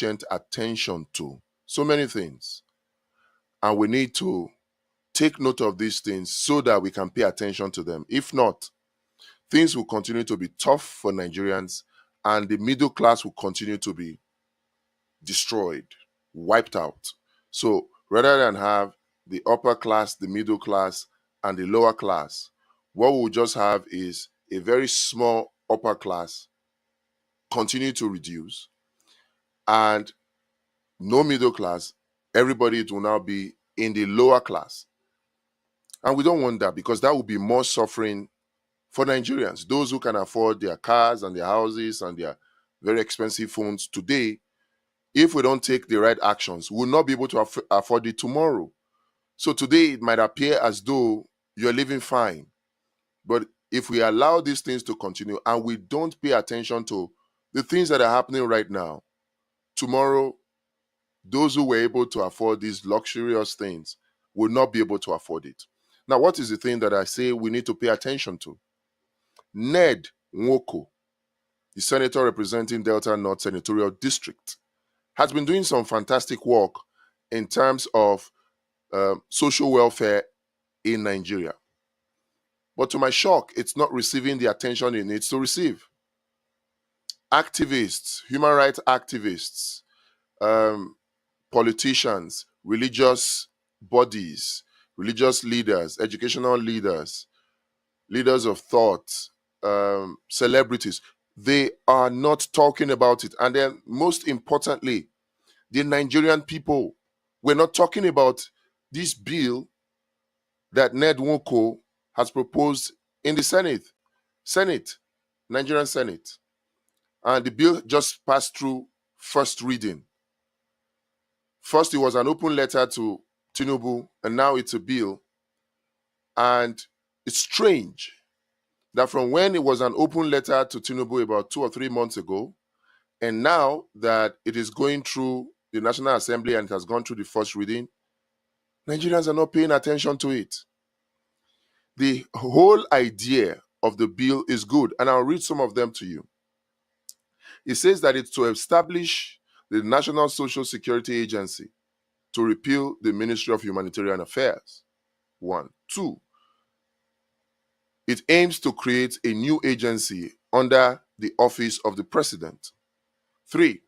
sufficient attention to. So many things. And we need to take note of these things so that we can pay attention to them. If not, things will continue to be tough for Nigerians, and the middle class will continue to be destroyed, wiped out. So rather than have the upper class, the middle class, and the lower class, what we'll just have is a very small upper class continue to reduce, and no middle class. Everybody will now be in the lower class. And we don't want that, because that will be more suffering for Nigerians. Those who can afford their cars and their houses and their very expensive phones today, if we don't take the right actions, we'll not be able to afford it tomorrow. So today it might appear as though you're living fine. But if we allow these things to continue and we don't pay attention to the things that are happening right now, tomorrow, those who were able to afford these luxurious things will not be able to afford it. Now, what is the thing that I say we need to pay attention to? Ned Nwoko, the senator representing Delta North Senatorial District, has been doing some fantastic work in terms of social welfare in Nigeria. But to my shock, it's not receiving the attention it needs to receive. Activists, human rights activists, politicians, religious bodies, religious leaders, educational leaders, leaders of thought, celebrities, they are not talking about it. And then most importantly, the Nigerian people, we're not talking about this bill that Ned Nwoko has proposed in the Senate, Nigerian Senate. And the bill just passed through first reading. First, it was an open letter to Tinubu, and now it's a bill. And it's strange that from when it was an open letter to Tinubu about 2 or 3 months ago, and now that it is going through the National Assembly and it has gone through the first reading, Nigerians are not paying attention to it. The whole idea of the bill is good, and I'll read some of them to you. It says that it's to establish the National Social Security Agency, to repeal the Ministry of Humanitarian Affairs. 1. 2. It aims to create a new agency under the office of the president. 3.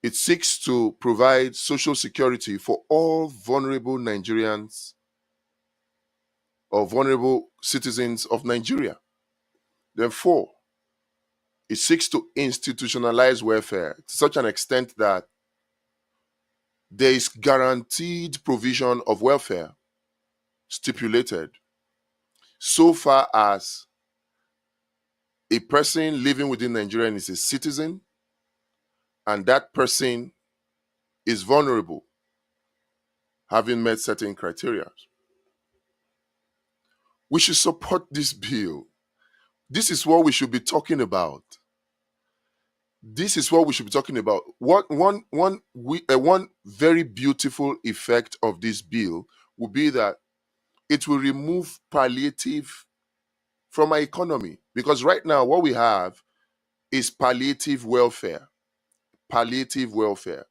It seeks to provide social security for all vulnerable Nigerians or vulnerable citizens of Nigeria. Then 4. It seeks to institutionalize welfare to such an extent that there is guaranteed provision of welfare stipulated so far as a person living within Nigeria is a citizen and that person is vulnerable, having met certain criteria. We should support this bill. This is what we should be talking about. This is what we should be talking about. One very beautiful effect of this bill will be that it will remove palliative from our economy. Because right now, what we have is palliative welfare. Palliative welfare.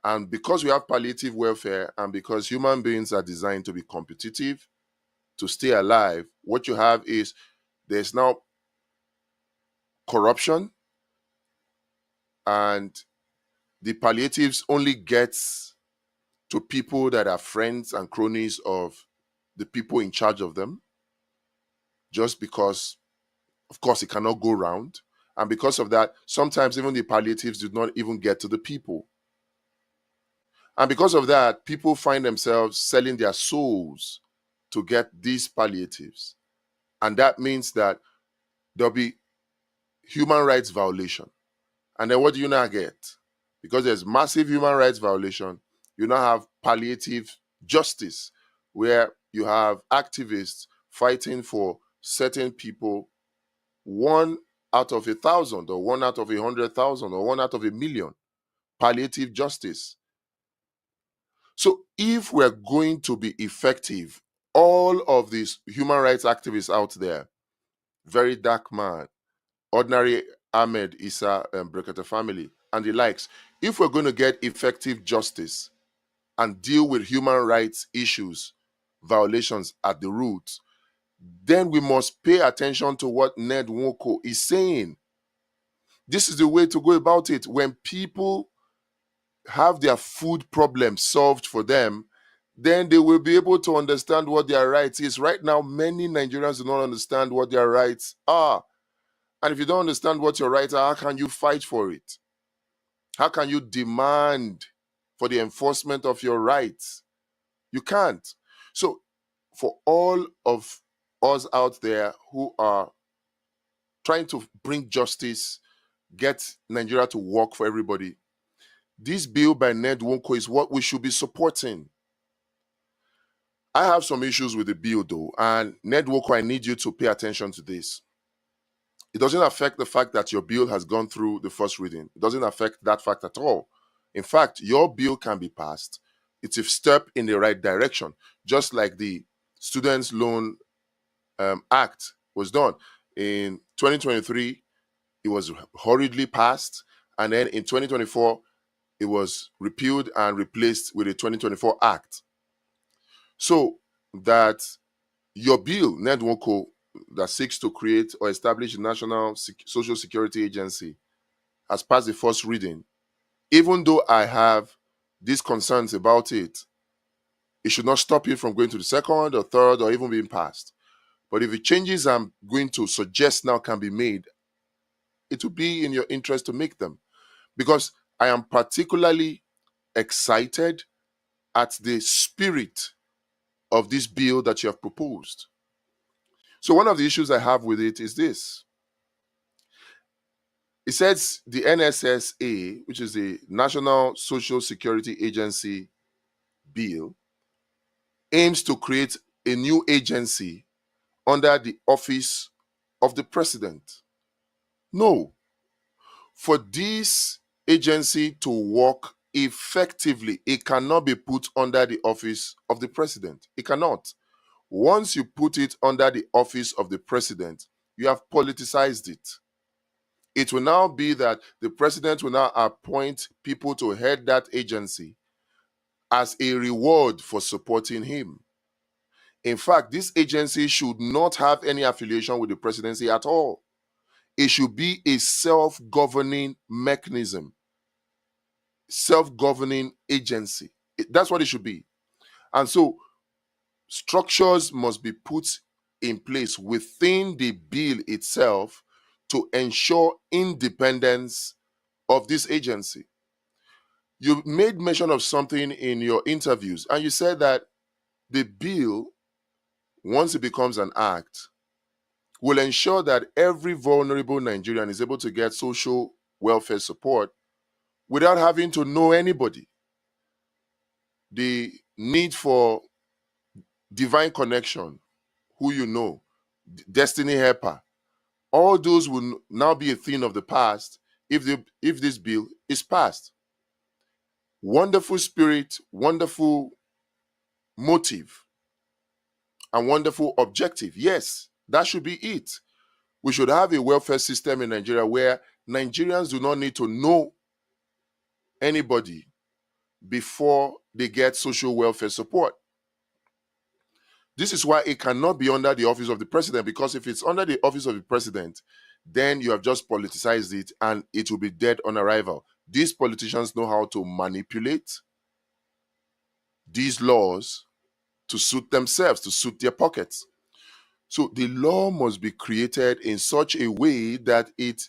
And because we have palliative welfare, and because human beings are designed to be competitive, to stay alive, what you have is there's now corruption, and the palliatives only gets to people that are friends and cronies of the people in charge of them, just because, of course, it cannot go round. And because of that, sometimes even the palliatives do not even get to the people. And because of that, people find themselves selling their souls to get these palliatives. And that means that there'll be human rights violation. And then what do you now get? Because there's massive human rights violation, you now have palliative justice, where you have activists fighting for certain people, 1 out of 1,000 or 1 out of 100,000 or 1 out of 1,000,000. Palliative justice. So if we're going to be effective, all of these human rights activists out there, very dark man, ordinary Ahmed Issa Brekete family and the likes, if we're going to get effective justice and deal with human rights issues, violations at the root, then we must pay attention to what Ned Nwoko is saying. This is the way to go about it. When people have their food problems solved for them, then they will be able to understand what their rights is. Right now, many Nigerians do not understand what their rights are. And if you don't understand what your rights are, how can you fight for it? How can you demand for the enforcement of your rights? You can't. So, for all of us out there who are trying to bring justice, get Nigeria to work for everybody, this bill by Ned Nwoko is what we should be supporting. I have some issues with the bill though, and Ned Nwoko, I need you to pay attention to this. It doesn't affect the fact that your bill has gone through the first reading. It doesn't affect that fact at all. In fact, your bill can be passed. It's a step in the right direction, just like the Students' Loan Act was done. In 2023, it was hurriedly passed, and then in 2024, it was repealed and replaced with a 2024 Act. So that your bill, Ned Nwoko, that seeks to create or establish a national social security agency, has passed the first reading. Even though I have these concerns about it, it should not stop it from going to the second or third or even being passed. But if the changes I'm going to suggest now can be made, it will be in your interest to make them. Because I am particularly excited at the spirit of this bill that you have proposed. So one of the issues I have with it is this. It says the NSSA, which is the National Social Security Agency bill, aims to create a new agency under the office of the president. No. For this agency to work effectively, it cannot be put under the office of the president. It cannot. Once you put it under the office of the president, you have politicized it. It will now be that the president will now appoint people to head that agency as a reward for supporting him. In fact, this agency should not have any affiliation with the presidency at all. It should be a self-governing mechanism, self-governing agency. That's what it should be. And so structures must be put in place within the bill itself to ensure independence of this agency. You made mention of something in your interviews, and you said that the bill, once it becomes an act, will ensure that every vulnerable Nigerian is able to get social welfare support without having to know anybody. The need for divine connection, who you know, destiny helper, all those will now be a thing of the past if this bill is passed. Wonderful spirit, wonderful motive, and wonderful objective. Yes, that should be it. We should have a welfare system in Nigeria where Nigerians do not need to know anybody before they get social welfare support. This is why it cannot be under the office of the president, because if it's under the office of the president, then you have just politicized it and it will be dead on arrival. These politicians know how to manipulate these laws to suit themselves, to suit their pockets. So the law must be created in such a way that it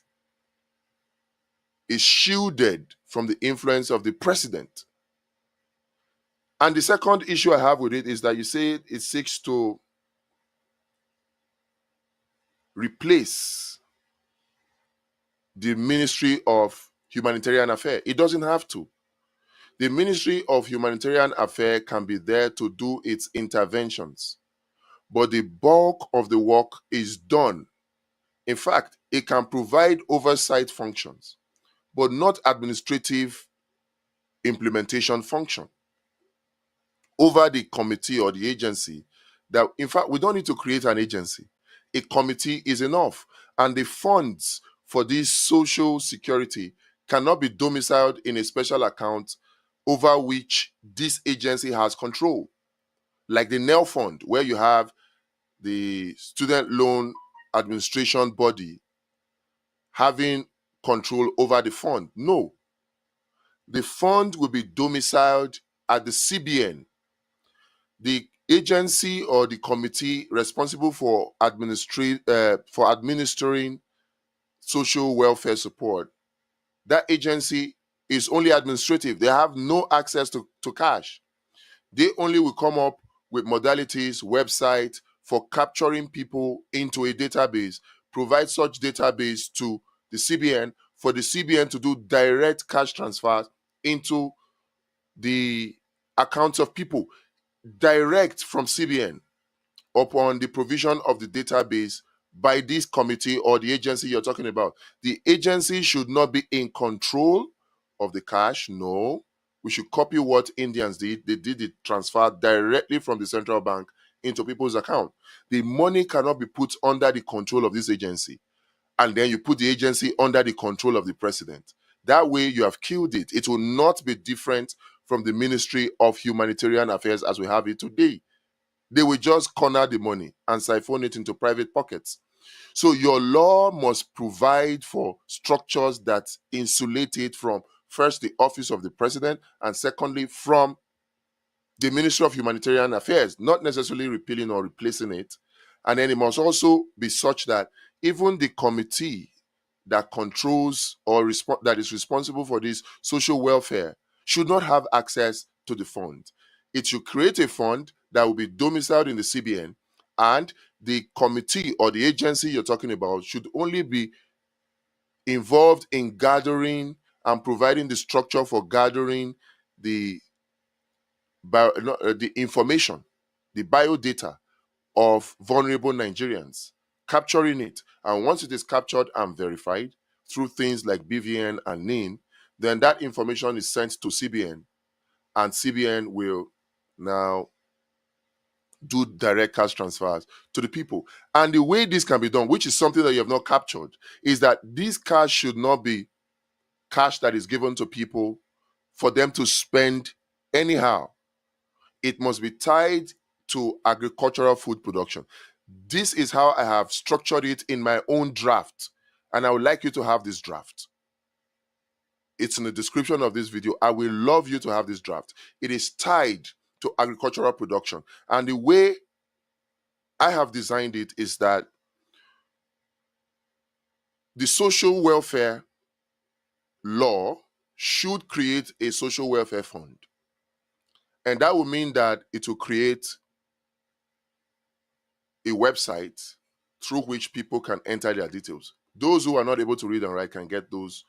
is shielded from the influence of the president. And the second issue I have with it is that you say it seeks to replace the Ministry of Humanitarian Affairs. It doesn't have to. The Ministry of Humanitarian Affairs can be there to do its interventions, but the bulk of the work is done. In fact, it can provide oversight functions, but not administrative implementation function over the committee or the agency. That, in fact, we don't need to create an agency. A committee is enough, and the funds for this social security cannot be domiciled in a special account over which this agency has control, like the NEL fund, where you have the student loan administration body having control over the fund. No, the fund will be domiciled at the CBN. The agency or the committee responsible for administering social welfare support, that agency is only administrative. They have no access to cash. They only will come up with modalities, website for capturing people into a database, provide such database to the CBN for the CBN to do direct cash transfers into the accounts of people, direct from CBN upon the provision of the database by this committee or the agency you're talking about. The agency should not be in control of the cash. No, we should copy what Indians did. They did the transfer directly from the central bank into people's account. The money cannot be put under the control of this agency, and then you put the agency under the control of the president. That way you have killed it. It will not be different from the Ministry of Humanitarian Affairs as we have it today. They will just corner the money and siphon it into private pockets. So your law must provide for structures that insulate it from, first, the office of the president, and secondly, from the Ministry of Humanitarian Affairs, not necessarily repealing or replacing it. And then it must also be such that even the committee that controls or that is responsible for this social welfare should not have access to the fund. It should create a fund that will be domiciled in the CBN, and the committee or the agency you're talking about should only be involved in gathering and providing the structure for gathering the the information, the biodata of vulnerable Nigerians, capturing it. And once it is captured and verified through things like BVN and NIN, then that information is sent to CBN, and CBN will now do direct cash transfers to the people. And the way this can be done, which is something that you have not captured, is that this cash should not be cash that is given to people for them to spend anyhow. It must be tied to agricultural food production. This is how I have structured it in my own draft, and I would like you to have this draft. It's in the description of this video. I will love you to have this draft. It is tied to agricultural production, and the way I have designed it is that the social welfare law should create a social welfare fund, and that will mean that it will create a website through which people can enter their details. Those who are not able to read and write can get those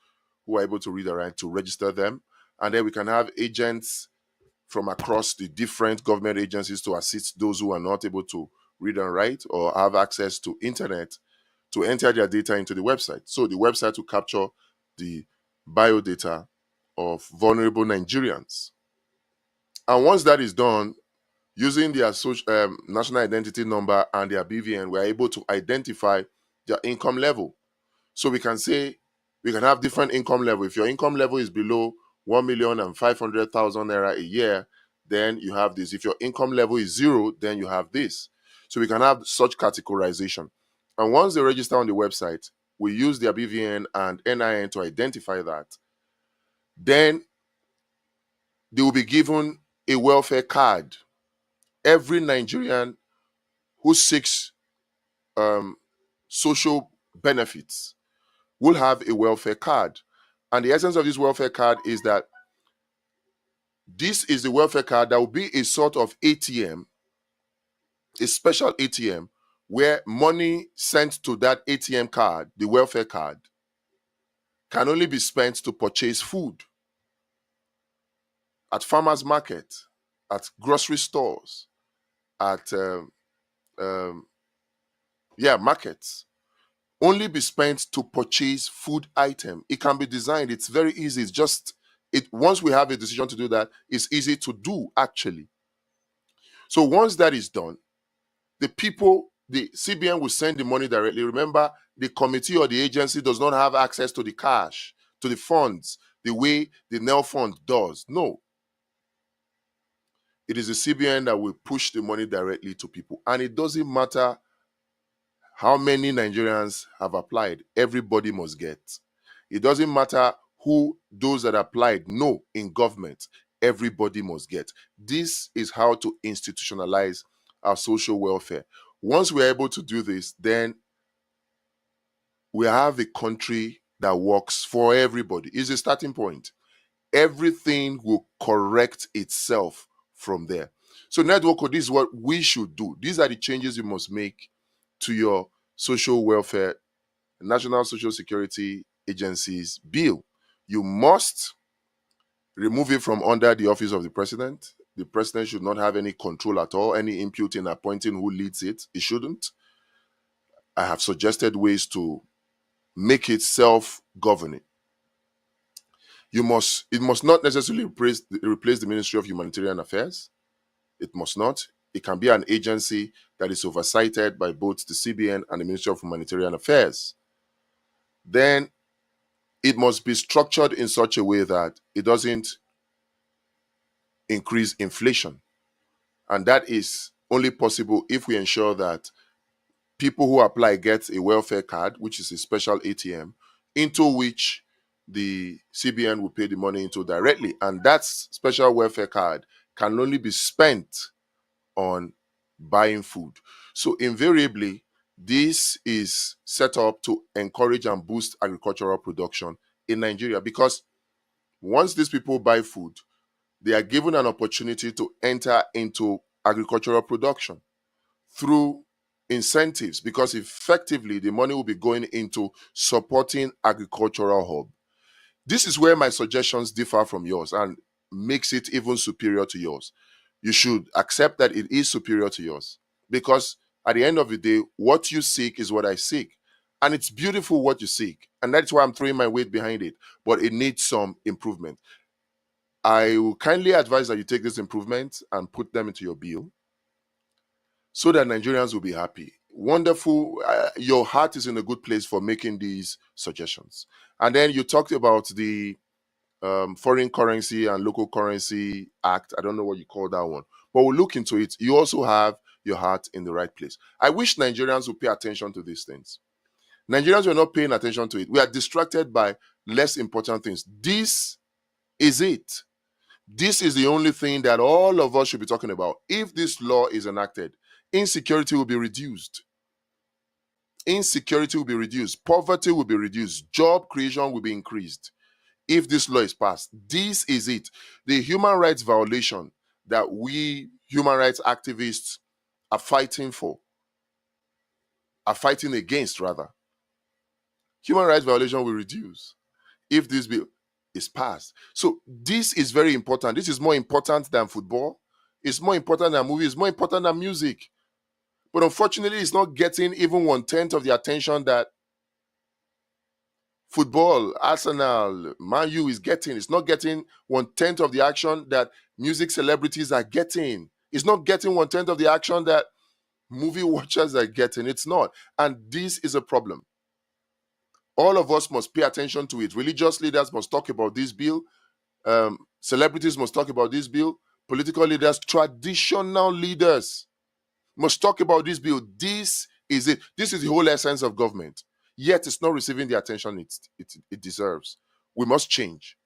who are able to read and write to register them. And then we can have agents from across the different government agencies to assist those who are not able to read and write or have access to internet to enter their data into the website. So the website will capture the biodata of vulnerable Nigerians. And once that is done, using their national identity number and their BVN, we're able to identify their income level. So we can say, we can have different income level. If your income level is below 1,500,000 naira a year, then you have this. If your income level is 0, then you have this. So we can have such categorization. And once they register on the website, we use their BVN and NIN to identify that. Then they will be given a welfare card. Every Nigerian who seeks social benefits will have a welfare card. And the essence of this welfare card is that this is the welfare card that will be a sort of ATM, a special ATM, where money sent to that ATM card, the welfare card, can only be spent to purchase food at farmers market, at grocery stores, at markets. Only be spent to purchase food item. It can be designed. It's very easy. It's just once we have a decision to do that, it's easy to do actually. So once that is done, the CBN will send the money directly. Remember, the committee or the agency does not have access to the cash, to the funds, the way the NEL fund does. No. It is the CBN that will push the money directly to people. And it doesn't matter how many Nigerians have applied, everybody must get. It doesn't matter who those that applied know in government, everybody must get. This is how to institutionalize our social welfare. Once we're able to do this, then we have a country that works for everybody. It's a starting point. Everything will correct itself from there. So, Ned Nwoko, this is what we should do. These are the changes you must make to your social welfare, National Social Security Agency's bill. You must remove it from under the office of the president. The president should not have any control at all, any input in appointing who leads it. It shouldn't. I have suggested ways to make it self-governing. It must not necessarily replace the Ministry of Humanitarian Affairs. It must not. It can be an agency that is oversighted by both the CBN and the Ministry of Humanitarian Affairs. Then it must be structured in such a way that it doesn't increase inflation. And that is only possible if we ensure that people who apply get a welfare card, which is a special ATM, into which the CBN will pay the money into directly. And that special welfare card can only be spent on buying food. So invariably, this is set up to encourage and boost agricultural production in Nigeria, because once these people buy food, they are given an opportunity to enter into agricultural production through incentives, because effectively the money will be going into supporting agricultural hub. This is where my suggestions differ from yours and makes it even superior to yours. You should accept that it is superior to yours, because at the end of the day, what you seek is what I seek. And it's beautiful what you seek. And that's why I'm throwing my weight behind it. But it needs some improvement. I will kindly advise that you take these improvements and put them into your bill so that Nigerians will be happy. Wonderful. Your heart is in a good place for making these suggestions. And then you talked about the Foreign Currency and Local Currency Act. I don't know what you call that one, but we'll look into it. You also have your heart in the right place. I wish Nigerians would pay attention to these things. Nigerians were not paying attention to it. We are distracted by less important things. This is it. This is the only thing that all of us should be talking about. If this law is enacted, insecurity will be reduced. Insecurity will be reduced. Poverty will be reduced. Job creation will be increased. If this law is passed, this is it. The human rights violation that we human rights activists are fighting for, are fighting against rather, human rights violation will reduce if this bill is passed. So this is very important. This is more important than football. It's more important than movies. It's more important than music. But unfortunately, it's not getting even 1/10 of the attention that football, Arsenal, Man U is getting. It's not getting 1/10 of the action that music celebrities are getting. It's not getting 1/10 of the action that movie watchers are getting. It's not. And this is a problem. All of us must pay attention to it. Religious leaders must talk about this bill. Celebrities must talk about this bill. Political leaders, traditional leaders must talk about this bill. This is it. This is the whole essence of government. Yet it's not receiving the attention it deserves. We must change.